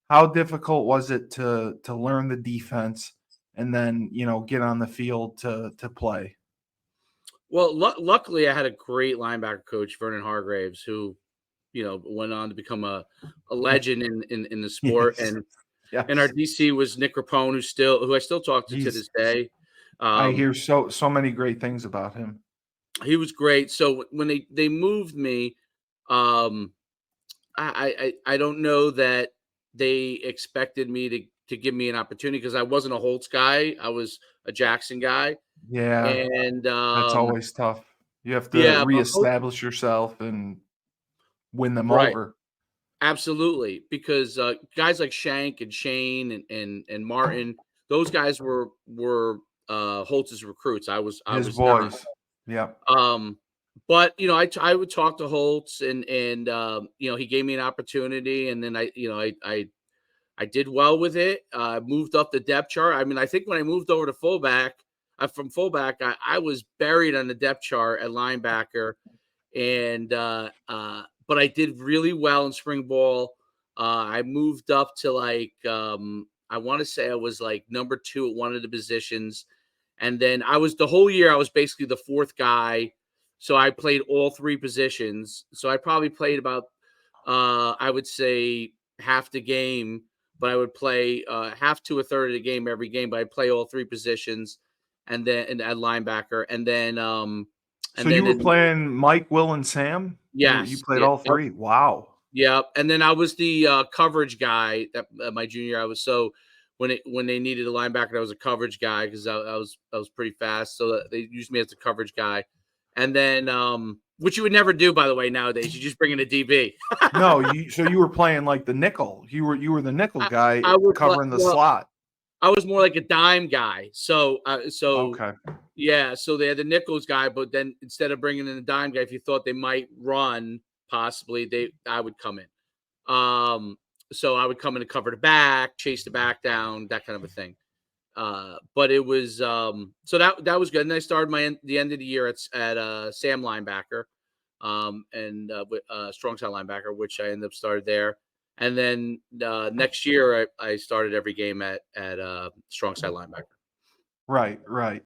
How difficult was it to learn the defense and then, get on the field to play? Well, luckily, I had a great linebacker coach, Vernon Hargraves, who went on to become a legend in the sport. Yes. And our Yes. DC was Nick Rapone, who I still talk to He's this day. I Um, hear so many great things about him. he was great. So when they moved me, um, I don't know that they expected me to give me an opportunity because I wasn't a Holtz guy. I was a Jackson guy, Yeah, and that's always tough. You have to yeah, but reestablish yourself and win them right. over. Absolutely, because guys like Shank and Shane and Martin, those guys were Holtz's recruits. I His was not. boys. Yep. Um, but I would talk to Holtz and he gave me an opportunity, and then I did well with it. Moved up the depth chart. I mean, I think when I moved over to fullback, from fullback, I was buried on the depth chart at linebacker, and but I did really well in spring ball. I moved up to I want to say I was like number 2 at one of the positions, and then I was the whole year I was basically the 4th guy, so I played all 3 positions. So I probably played about I would say half the game, but I would play half to a third of the game every game, but I'd play all 3 positions, and at linebacker, So and you then were in playing Mike, Will, and Sam? You yes, played yeah, all yep, 3? Wow. yep, and then I was the, coverage guy that my junior year. I was so when they needed a linebacker, I was a coverage guy because I was pretty fast, so they used me as a coverage guy, and then, which you would never do, by the way, nowadays. You just bring in a DB. No, you were playing like the nickel. You were the nickel I guy I would play covering the well, slot. I was more like a dime guy, so Okay. yeah, so they had the nickels guy, but then instead of bringing in a dime guy, if you thought they might run, possibly, I would come in. So I would come in and cover the back, chase the back down, that kind of a thing. But it was so that was good. And I started the end of the year at Sam linebacker, and with strong side linebacker, which I ended up started there. And then next year I started every game at strong side linebacker. Right, right.